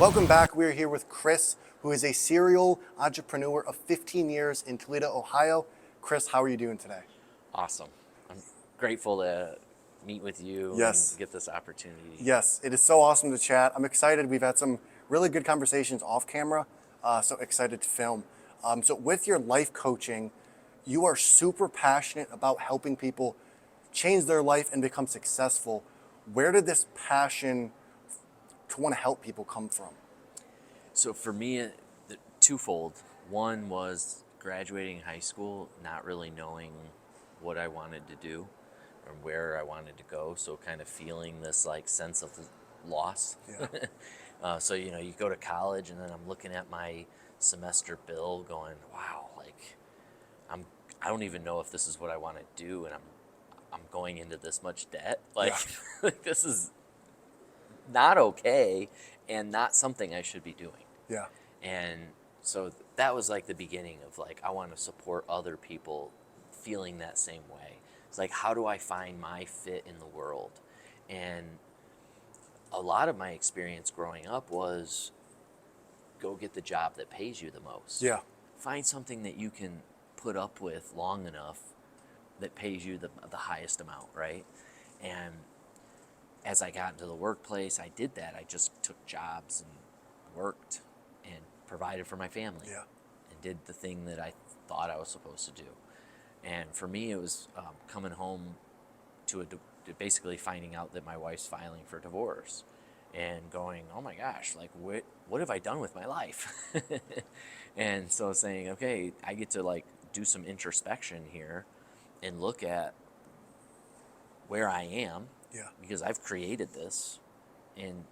Welcome back. We're here with Chris, who is a serial entrepreneur of 15 years in Toledo, Ohio. Chris, how are you doing today? Awesome. I'm grateful to meet with you Yes. and get this opportunity. Yes, it is so awesome to chat. I'm excited. We've had some really good conversations off camera, so excited to film. So with your life coaching, you are super passionate about helping people change their life and become successful. Where did this passion to want to help people come from? So for me, twofold. One was graduating high school, not really knowing what I wanted to do or where I wanted to go. So kind of feeling this like sense of loss. Yeah. So, you go to college and then I'm looking at my semester bill going, wow, like I don't even know if this is what I want to do. And I'm going into this much debt. Like, like this is not okay and not something I should be doing. Yeah. And so that was like the beginning of like, I want to support other people feeling that same way. It's like, how do I find my fit in the world? And a lot of my experience growing up was go get the job that pays you the most. Yeah. Find something that you can put up with long enough that pays you the highest amount, right? And as I got into the workplace, I did that. I just took jobs and worked and provided for my family. Yeah. And did the thing that I thought I was supposed to do. And for me, it was coming home to basically finding out that my wife's filing for divorce and going, oh my gosh, like what have I done with my life? And so saying, okay, I get to like do some introspection here and look at where I am. Yeah. Because I've created this, and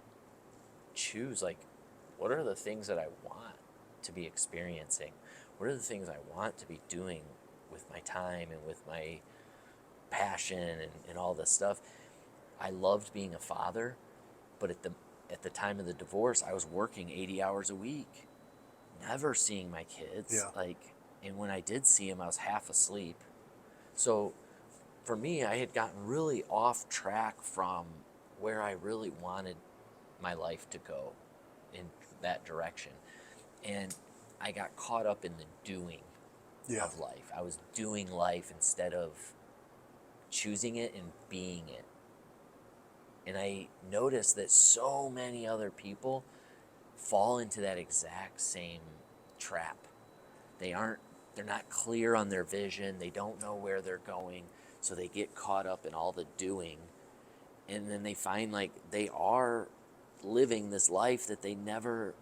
choose like, what are the things that I want to be experiencing? What are the things I want to be doing with my time and with my passion and all this stuff? I loved being a father, but at the time of the divorce, I was working 80 hours a week, never seeing my kids. Yeah. And when I did see them, I was half asleep. So for me, I had gotten really off track from where I really wanted my life to go in that direction. And I got caught up in the doing of life. I was doing life instead of choosing it and being it. And I noticed that so many other people fall into that exact same trap. They're not clear on their vision. They don't know where they're going. So they get caught up in all the doing, and then they find like they are living this life that they never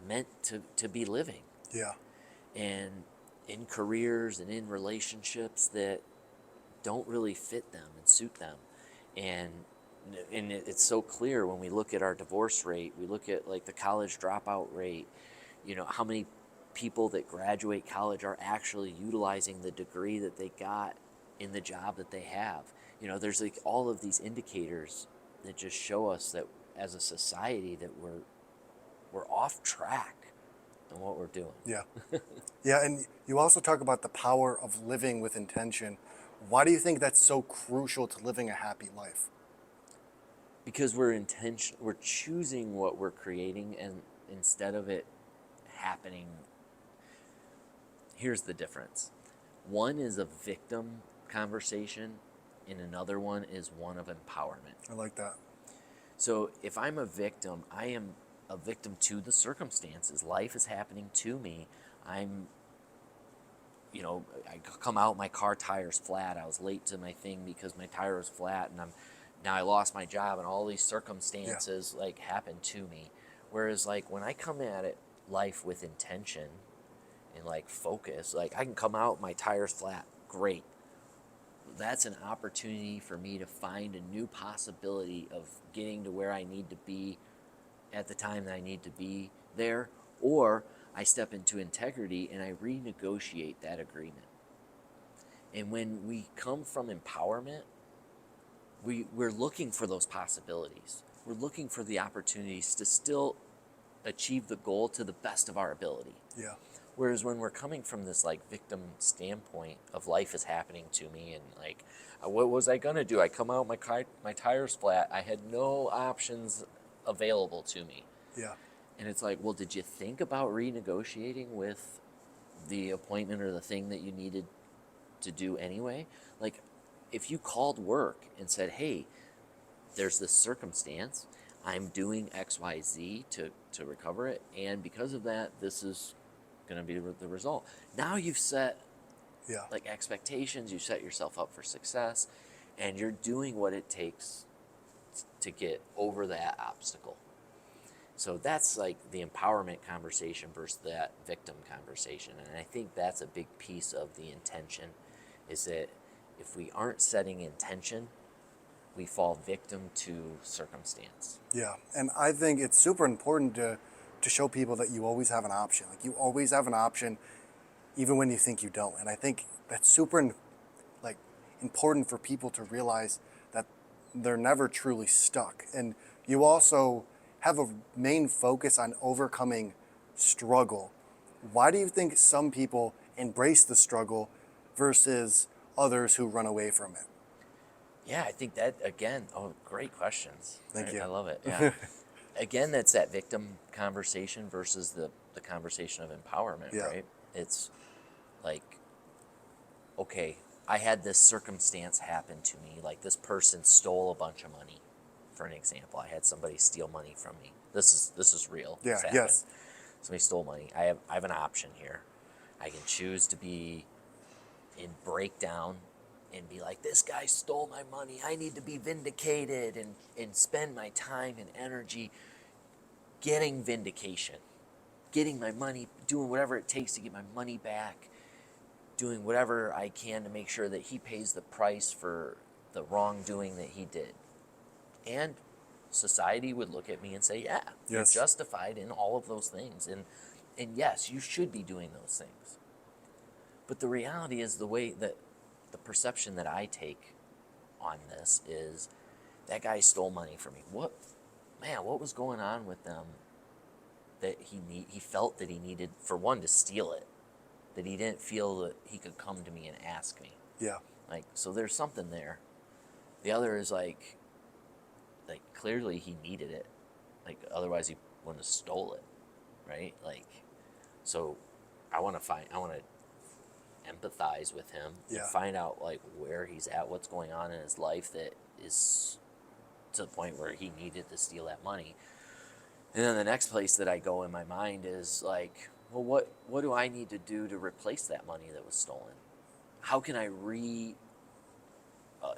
meant to be living. Yeah. And in careers and in relationships that don't really fit them and suit them. And it's so clear when we look at our divorce rate, we look at like the college dropout rate, how many people that graduate college are actually utilizing the degree that they got in the job that they have. There's like all of these indicators that just show us that as a society that we're off track in what we're doing. Yeah. Yeah, and you also talk about the power of living with intention. Why do you think that's so crucial to living a happy life? Because we're choosing what we're creating, and instead of it happening, here's the difference. One is a victim conversation, and another one is one of empowerment. I like that. So if I'm a victim, I am a victim to the circumstances. Life is happening to me. I come out, my car tire's flat. I was late to my thing because my tire was flat, and now I lost my job, and all these circumstances like happened to me. Whereas like when I come at it life with intention and like focus, like I can come out, my tire's flat, great. That's an opportunity for me to find a new possibility of getting to where I need to be at the time that I need to be there, or I step into integrity and I renegotiate that agreement. And when we come from empowerment, we're looking for those possibilities. We're looking for the opportunities to still achieve the goal to the best of our ability. Yeah. Whereas when we're coming from this like victim standpoint of life is happening to me, and like, what was I gonna do? I come out, my tire's flat. I had no options available to me. Yeah. And it's like, well, did you think about renegotiating with the appointment or the thing that you needed to do anyway? Like, if you called work and said, hey, there's this circumstance, I'm doing XYZ to recover it, and because of that, this is going to be the result. Now you've set Yeah. like expectations, you set yourself up for success, and you're doing what it takes to get over that obstacle. So that's like the empowerment conversation versus that victim conversation. And I think that's a big piece of the intention, is that if we aren't setting intention, we fall victim to circumstance. Yeah, and I think it's super important to show people that you always have an option. Like you always have an option, even when you think you don't. And I think that's super like important for people to realize that they're never truly stuck. And you also have a main focus on overcoming struggle. Why do you think some people embrace the struggle versus others who run away from it? Yeah, I think that, again, oh, great questions. Thank you. I love it. Yeah. Again, that's that victim conversation versus the conversation of empowerment, Yeah. right? It's like, okay, I had this circumstance happen to me. Like, this person stole a bunch of money, for an example. I had somebody steal money from me. This is real. Yeah, This happened. yes. Somebody stole money. I have an option here. I can choose to be in breakdown and be like, this guy stole my money, I need to be vindicated, and spend my time and energy getting vindication, getting my money, doing whatever it takes to get my money back, doing whatever I can to make sure that he pays the price for the wrongdoing that he did. And society would look at me and say, yeah, you're Yes. justified in all of those things. And yes, you should be doing those things. But the reality is, the way that the perception that I take on this is, that guy stole money from me. What was going on with them that he felt that he needed, for one, to steal it, that he didn't feel that he could come to me and ask me. Yeah. Like, so there's something there. The other is like clearly he needed it. Like, otherwise he wouldn't have stole it, right? Like, so I want to empathize with him and find out like where he's at, what's going on in his life that is to the point where he needed to steal that money. And then the next place that I go in my mind is like, well, what do I need to do to replace that money that was stolen? How can I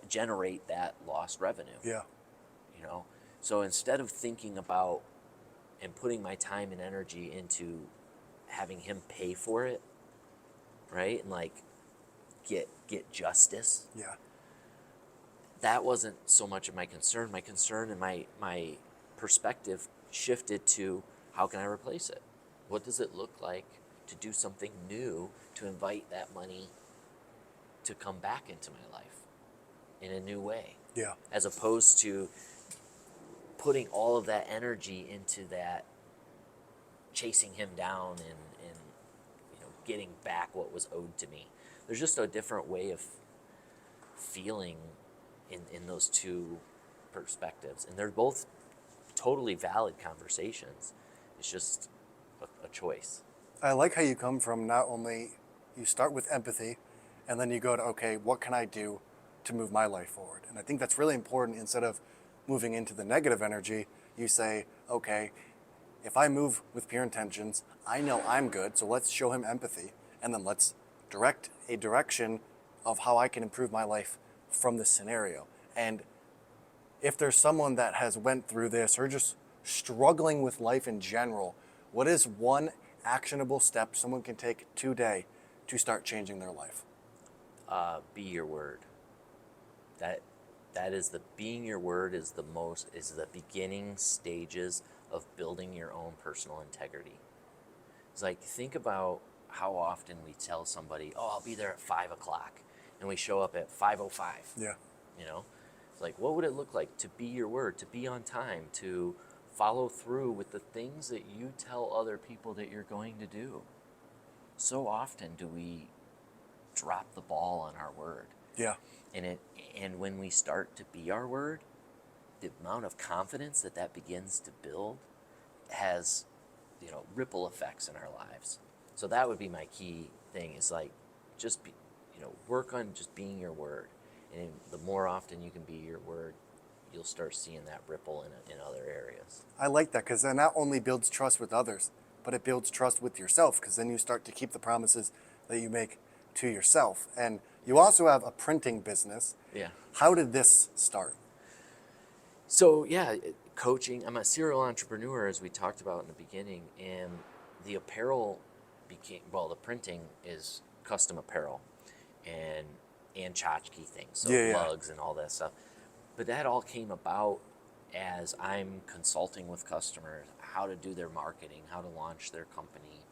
generate that lost revenue? Yeah. You know, so instead of thinking about and putting my time and energy into having him pay for it, right, and like get justice, Yeah. that wasn't so much of my concern. My concern and my perspective shifted to, how can I replace it? What does it look like to do something new to invite that money to come back into my life in a new way? Yeah. As opposed to putting all of that energy into that, chasing him down and getting back what was owed to me. There's just a different way of feeling in those two perspectives, and they're both totally valid conversations. It's just a choice. I like how you come from, not only you start with empathy and then you go to, okay, what can I do to move my life forward? And I think that's really important. Instead of moving into the negative energy, you say, okay, if I move with pure intentions, I know I'm good, so let's show him empathy, and then let's direct a direction of how I can improve my life from this scenario. And if there's someone that has went through this or just struggling with life in general, what is one actionable step someone can take today to start changing their life? Be your word. That is being your word is the beginning stages of building your own personal integrity. It's like, think about how often we tell somebody, oh, I'll be there at 5 o'clock, and we show up at 5:05. Yeah. You know, it's like, what would it look like to be your word, to be on time, to follow through with the things that you tell other people that you're going to do? So often do we drop the ball on our word. Yeah. And when we start to be our word, the amount of confidence that begins to build has ripple effects in our lives. So that would be my key thing, is like, just be, work on just being your word. And the more often you can be your word, you'll start seeing that ripple in other areas. I like that, because that not only builds trust with others, but it builds trust with yourself, because then you start to keep the promises that you make to yourself. And you also have a printing business. Yeah. How did this start? So yeah, coaching. I'm a serial entrepreneur, as we talked about in the beginning, and the apparel the printing is custom apparel and tchotchke things, so Yeah. mugs and all that stuff. But that all came about as I'm consulting with customers how to do their marketing, how to launch their company,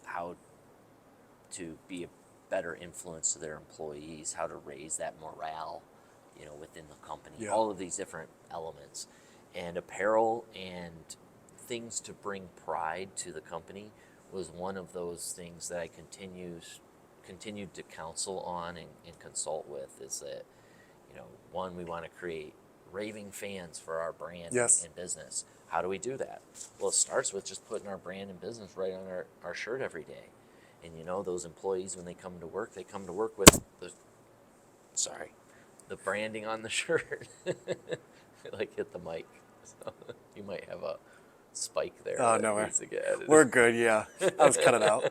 how to be a better influence to their employees, how to raise that morale, within the company, Yeah. all of these different elements. And apparel and things to bring pride to the company was one of those things that I continued to counsel on and consult with, is that, one, we want to create raving fans for our brand Yes. and business. How do we do that? Well, it starts with just putting our brand and business right on our shirt every day. And those employees, when they come to work with the branding on the shirt. Like, hit the mic. So you might have a spike there. Oh, that no, needs to get edited. we're good, yeah. I was cut it out.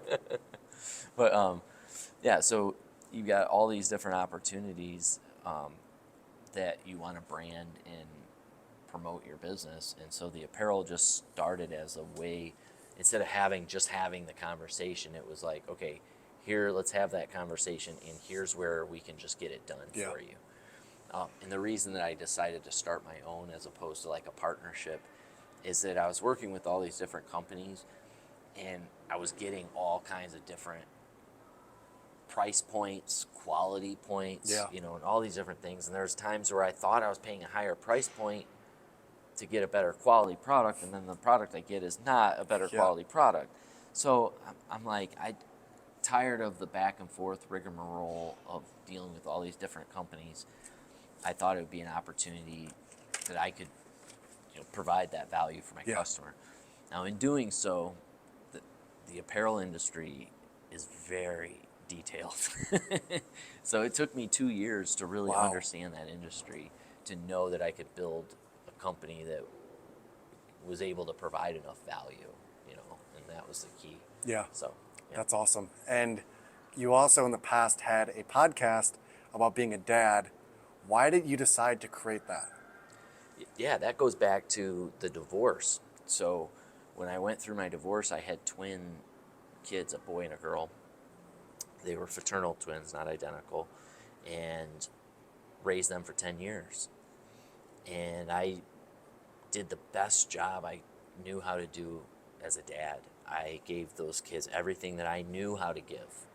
But yeah, so you've got all these different opportunities that you want to brand and promote your business. And so the apparel just started as a way, instead of having the conversation, it was like, okay, here, let's have that conversation, and here's where we can just get it done Yeah. for you. And the reason that I decided to start my own as opposed to like a partnership is that I was working with all these different companies, and I was getting all kinds of different price points, quality points, Yeah. and all these different things. And there's times where I thought I was paying a higher price point to get a better quality product, and then the product I get is not a better Yeah. quality product. So I'm like, I'm tired of the back and forth rigmarole of dealing with all these different companies. I thought it would be an opportunity that I could, provide that value for my Yeah. customer. Now, in doing so, the apparel industry is very detailed. So it took me 2 years to really Wow. understand that industry, to know that I could build a company that was able to provide enough value, and that was the key. Yeah. So, yeah. That's awesome. And you also in the past had a podcast about being a dad. Why did you decide to create that? Yeah, that goes back to the divorce. So when I went through my divorce, I had twin kids, a boy and a girl. They were fraternal twins, not identical, and raised them for 10 years. And I did the best job I knew how to do as a dad. I gave those kids everything that I knew how to give.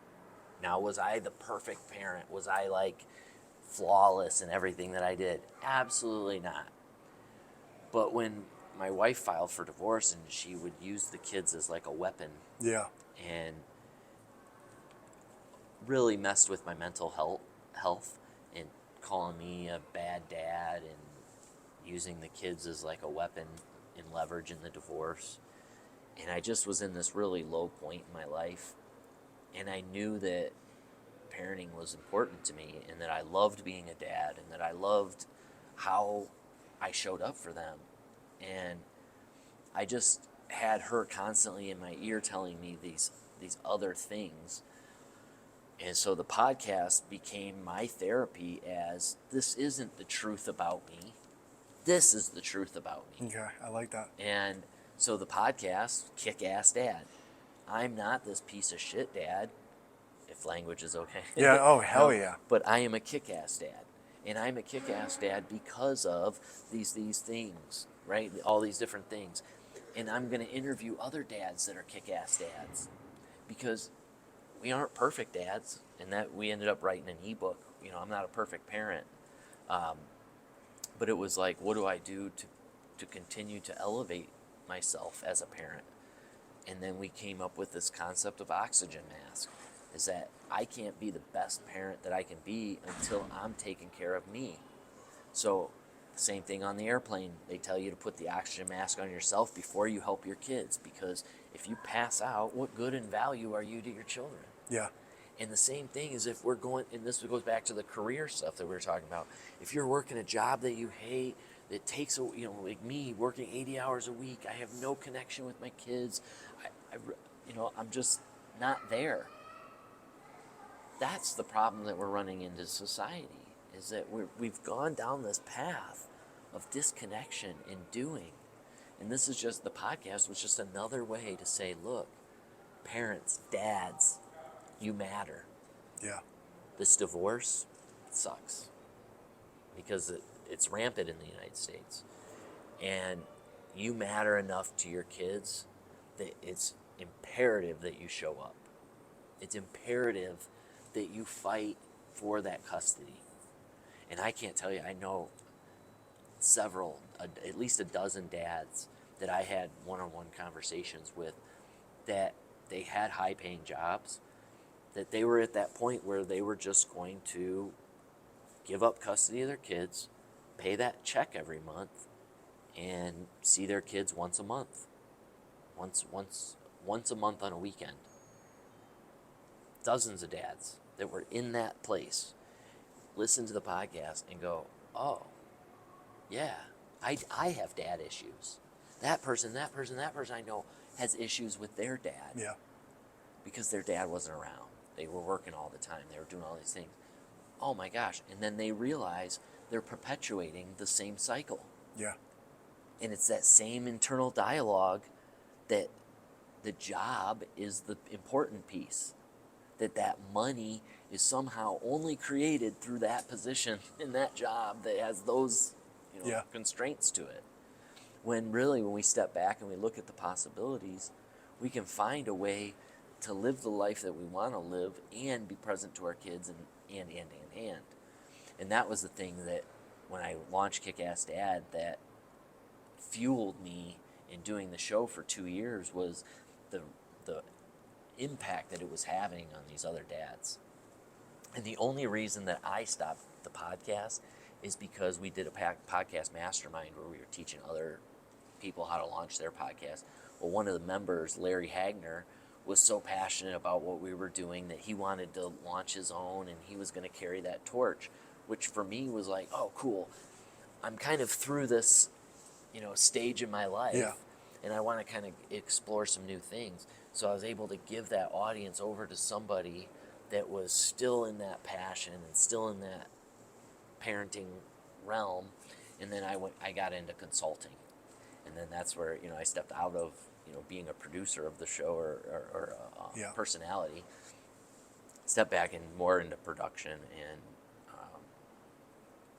Now, was I the perfect parent? Was I like flawless in everything that I did? Absolutely not. But when my wife filed for divorce, and she would use the kids as like a weapon, Yeah. and really messed with my mental health, and calling me a bad dad and using the kids as like a weapon and leverage in the divorce. And I just was in this really low point in my life, and I knew that parenting was important to me, and that I loved being a dad, and that I loved how I showed up for them. And I just had her constantly in my ear telling me these other things. And so the podcast became my therapy, as this isn't the truth about me. This is the truth about me. Okay, I like that. And so the podcast, Kick-Ass Dad. I'm not this piece of shit dad, if language is okay. Yeah, oh, hell No, yeah. But I am a kick-ass dad. And I'm a kick-ass dad because of these things, right? All these different things. And I'm going to interview other dads that are kick-ass dads, because we aren't perfect dads, and that we ended up writing an ebook. I'm not a perfect parent. But it was like, what do I do to continue to elevate myself as a parent? And then we came up with this concept of oxygen mask, is that I can't be the best parent that I can be until I'm taking care of me. So Same thing on the airplane. They tell you to put the oxygen mask on yourself before you help your kids, because if you pass out, what good and value are you to your children? Yeah. And the same thing is if we're going, and this goes back to the career stuff that we were talking about. If you're working a job that you hate, that takes, like me working 80 hours a week, I have no connection with my kids, I'm just not there. That's the problem that we're running into society, is that we've gone down this path of disconnection in doing. And this is just, the podcast was just another way to say, look, parents, dads, you matter. Yeah. This divorce sucks because it's rampant in the United States. And you matter enough to your kids that it's imperative that you show up. It's imperative that you fight for that custody. And I can't tell you, I know several, at least a dozen dads that I had one-on-one conversations with, that they had high-paying jobs, that they were at that point where they were just going to give up custody of their kids, pay that check every month, and see their kids once a month. Once a month on a weekend. Dozens of dads that were in that place listen to the podcast and go, oh, yeah, I have dad issues. That person I know has issues with their dad. Yeah. Because their dad wasn't around. They were working all the time. They were doing all these things. Oh my gosh. And then they realize they're perpetuating the same cycle. Yeah. And it's that same internal dialogue that the job is the important piece. That money is somehow only created through that position in that job that has those constraints to it. When really, when we step back and we look at the possibilities, we can find a way to live the life that we want to live and be present to our kids and. And that was the thing that when I launched Kick-Ass Dad that fueled me in doing the show for 2 years was the impact that it was having on these other dads. And the only reason that I stopped the podcast is because we did a podcast mastermind where we were teaching other people how to launch their podcast. Well, one of the members, Larry Hagner, was so passionate about what we were doing that he wanted to launch his own, and he was going to carry that torch, which for me was like, oh, cool. I'm kind of through this, stage in my life, Yeah. and I want to kind of explore some new things. So I was able to give that audience over to somebody that was still in that passion and still in that parenting realm. And then I got into consulting. And then that's where, I stepped out of, being a producer of the show or a personality, stepped back more into production and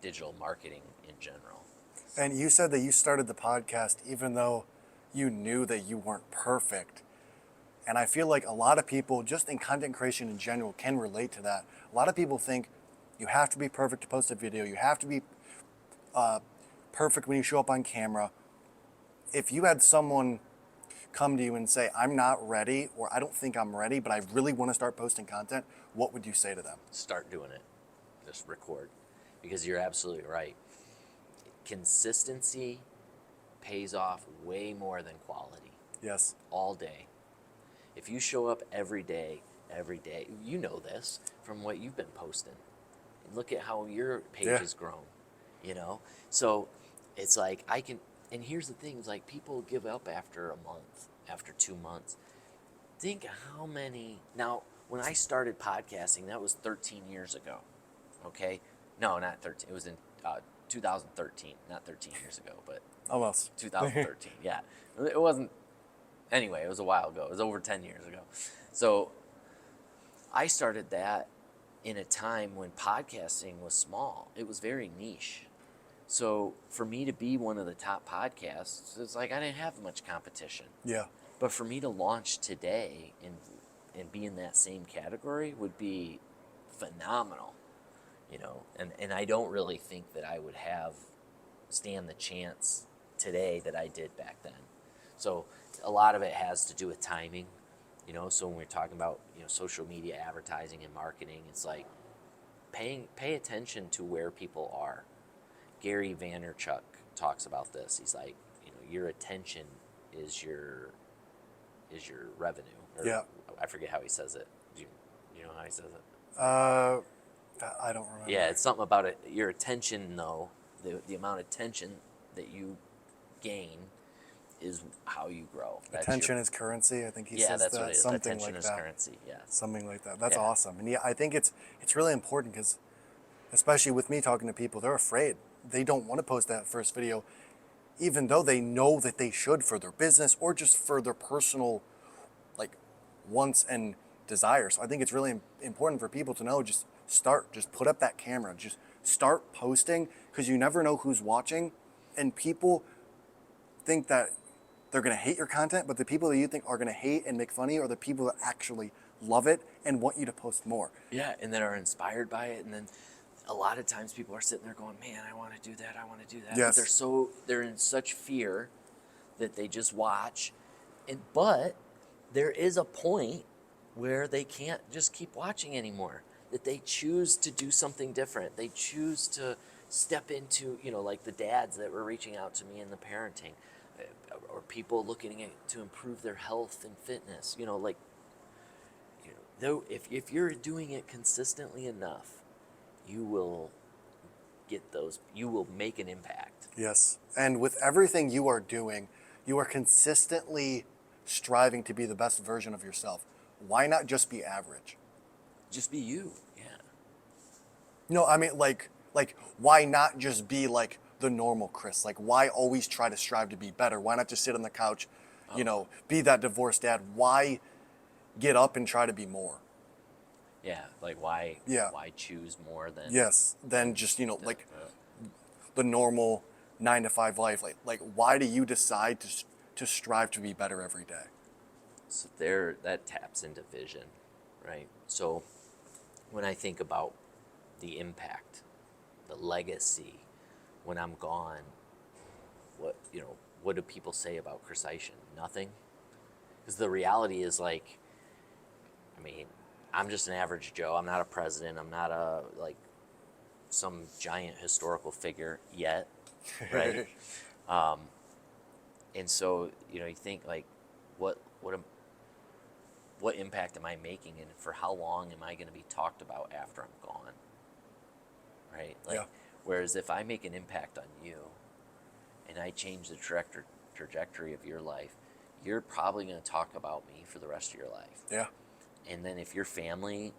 digital marketing in general. And you said that you started the podcast even though you knew that you weren't perfect. And I feel like a lot of people, just in content creation in general, can relate to that. A lot of people think you have to be perfect to post a video. You have to be perfect when you show up on camera. If you had someone come to you and say, I'm not ready, or I don't think I'm ready, but I really want to start posting content, what would you say to them? Start doing it. Just record. Because you're absolutely right. Consistency pays off way more than quality. Yes. All day. If you show up every day, you know this from what you've been posting. Look at how your page has grown, So it's like and here's the thing, like people give up after a month, after 2 months. Think how many, now when I started podcasting, that was 13 years ago, okay? No, not 13, it was in 2013, not 13 years ago, but Almost. 2013, yeah. It wasn't, anyway, it was a while ago. It was over 10 years ago. So I started that in a time when podcasting was small. It was very niche. So for me to be one of the top podcasts, it's like I didn't have much competition. Yeah. But for me to launch today and be in that same category would be phenomenal, And I don't really think that I would stand the chance today that I did back then. So a lot of it has to do with timing, So when we're talking about social media advertising and marketing, it's like pay attention to where people are. Gary Vaynerchuk talks about this. He's like, your attention is your revenue. Or Yeah. I forget how he says it. Do you know how he says it? I don't remember. Yeah, it's something about it. Your attention, though, the amount of attention that you gain is how you grow. Attention is currency. I think he Yeah, says that's that. what it is. Something Attention like is that. currency. Yes. Something like that. That's Yeah. awesome. And yeah, I think it's really important because, especially with me talking to people, they're afraid. They don't want to post that first video, even though they know that they should for their business or just for their personal, like, wants and desires. So I think it's really important for people to know, just start, just put up that camera, just start posting, because you never know who's watching. And people think that they're going to hate your content, but the people that you think are going to hate and make fun of you are the people that actually love it and want you to post more. Yeah, and then are inspired by it. And then a lot of times people are sitting there going, man, I want to do that. I want to do that. Yes. But they're in such fear that they just watch. But there is a point where they can't just keep watching anymore, that they choose to do something different. They choose to step into, like the dads that were reaching out to me in the parenting, or people looking to improve their health and fitness. Though if you're doing it consistently enough, you will you will make an impact. Yes. And with everything you are doing, you are consistently striving to be the best version of yourself. Why not just be average? Just be you. Yeah. No, I mean, like, why not just be like the normal Chris? Like, why always try to strive to be better? Why not just sit on the couch, be that divorced dad? Why get up and try to be more? Yeah. Like why? Yeah. Why choose more than? Yes. Than just, the normal 9-to-5 life. Like, why do you decide to strive to be better every day? So that taps into vision, right? So when I think about the impact, the legacy, when I'm gone, what do people say about Chris Eischen? Nothing. Because the reality is, like, I mean, I'm just an average Joe. I'm not a president. I'm not some giant historical figure yet, right? And so, you think, like, what impact am I making, and for how long am I going to be talked about after I'm gone, right? Like, Yeah. Whereas if I make an impact on you and I change the trajectory of your life, you're probably going to talk about me for the rest of your life. Yeah. And then if your family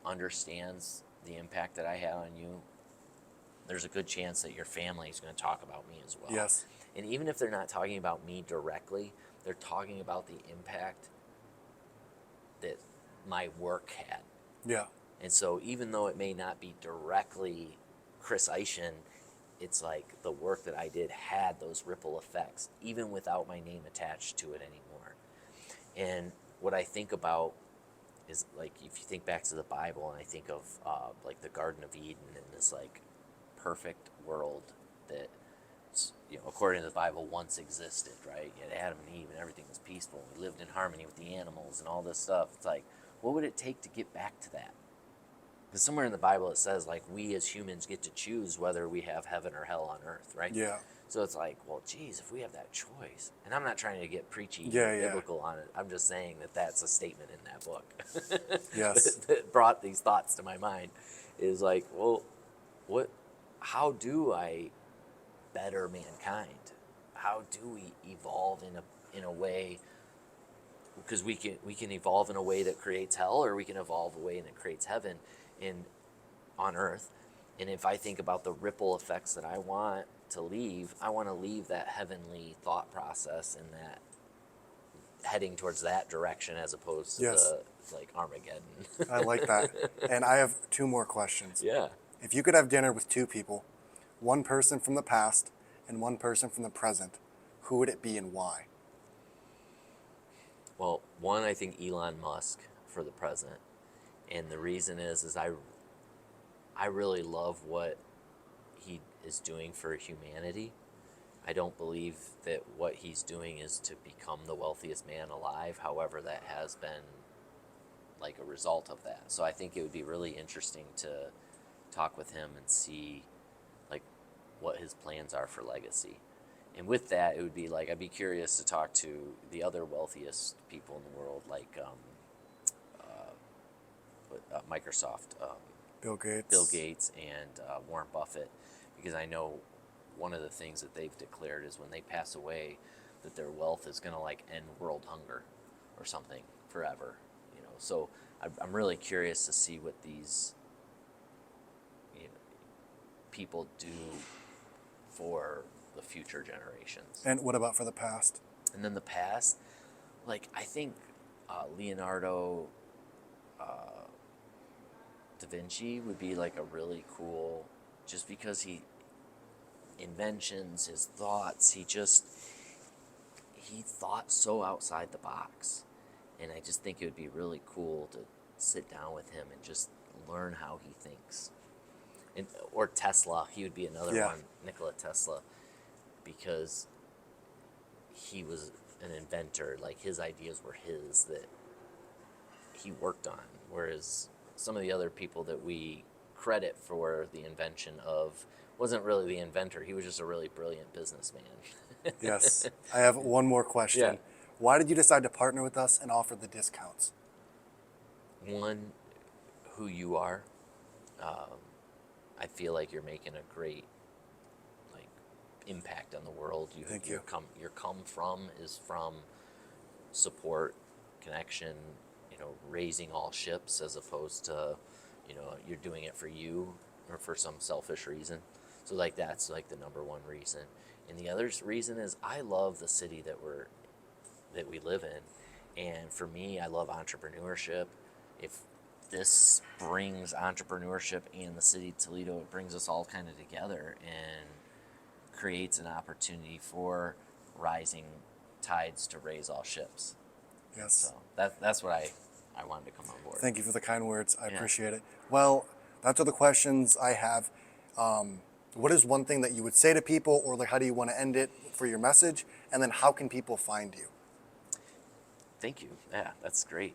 understands the impact that I had on you, there's a good chance that your family is going to talk about me as well. Yes. And even if they're not talking about me directly, they're talking about the impact that my work had. Yeah. And so even though it may not be directly Chris Eischen, it's like the work that I did had those ripple effects, even without my name attached to it anymore. And what I think about is, like, if you think back to the Bible, and I think of like the Garden of Eden and this like perfect world that, according to the Bible, once existed, right? You had Adam and Eve and everything was peaceful. We lived in harmony with the animals and all this stuff. It's like, what would it take to get back to that? Because somewhere in the Bible it says, like, we as humans get to choose whether we have heaven or hell on earth, right? Yeah. So it's like, well, geez, if we have that choice, and I'm not trying to get preachy biblical on it. I'm just saying that that's a statement in that book. Yes. that brought these thoughts to my mind. Is like, well, how do I better mankind? How do we evolve in a way? Because we can evolve in a way that creates hell, or we can evolve a way that creates heaven on earth. And if I think about the ripple effects that I want to leave, I want to leave that heavenly thought process and that heading towards that direction, as opposed to the Armageddon. I like that. And I have 2 more questions. Yeah. If you could have dinner with 2 people, one person from the past and one person from the present, who would it be and why? Well, one, I think Elon Musk for the present. And the reason is I really love what he is doing for humanity. I don't believe that what he's doing is to become the wealthiest man alive. However, that has been like a result of that. So I think it would be really interesting to talk with him and see, like, what his plans are for legacy. And with that, it would be like, I'd be curious to talk to the other wealthiest people in the world, like Microsoft, Bill Gates and Warren Buffett, because I know one of the things that they've declared is when they pass away, that their wealth is going to like end world hunger or something forever. So I'm really curious to see what these people do for the future generations. And what about for the past? And then the past, like I think Leonardo da Vinci would be like a really cool, just because he inventions, his thoughts, he thought so outside the box. And I just think it would be really cool to sit down with him and just learn how he thinks. Or Tesla, he would be another one, Nikola Tesla, because he was an inventor. Like his ideas were his that he worked on, whereas some of the other people that we credit for the invention of wasn't really the inventor. He was just a really brilliant businessman. Yes. I have one more question. Yeah. Why did you decide to partner with us and offer the discounts? One, who you are. I feel like you're making a great impact on the world. Thank you. Your come from is from support, connection, raising all ships, as opposed to, you're doing it for you or for some selfish reason. So that's the number one reason. And the other reason is I love the city that we live in. And for me, I love entrepreneurship. If this brings entrepreneurship and the city of Toledo, it brings us all kind of together and creates an opportunity for rising tides to raise all ships. Yes. So that's what I wanted to come on board. Thank you for the kind words. I appreciate it. Well, that's all the questions I have. What is one thing that you would say to people, or how do you want to end it for your message? And then how can people find you? Thank you. Yeah, that's great.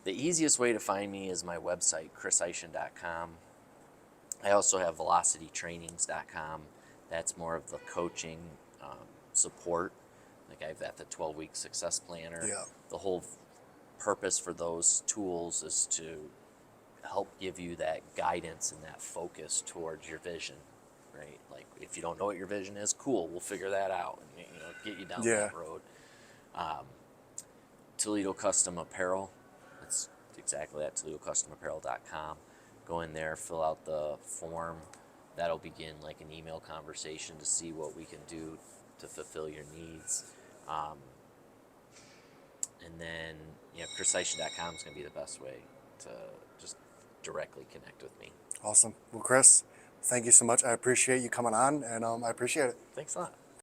The easiest way to find me is my website, chriseischen.com. I also have velocitytrainings.com. That's more of the coaching support. I've got the 12-week success planner. Yeah. The whole purpose for those tools is to help give you that guidance and that focus towards your vision, right? Like if you don't know what your vision is, cool, we'll figure that out and get you down that road. Toledo Custom Apparel. It's exactly at ToledoCustomApparel.com. Go in there, fill out the form. That'll begin an email conversation to see what we can do to fulfill your needs. And then, chriseischen.com is going to be the best way to just directly connect with me. Awesome. Well, Chris, thank you so much. I appreciate you coming on, and I appreciate it. Thanks a lot.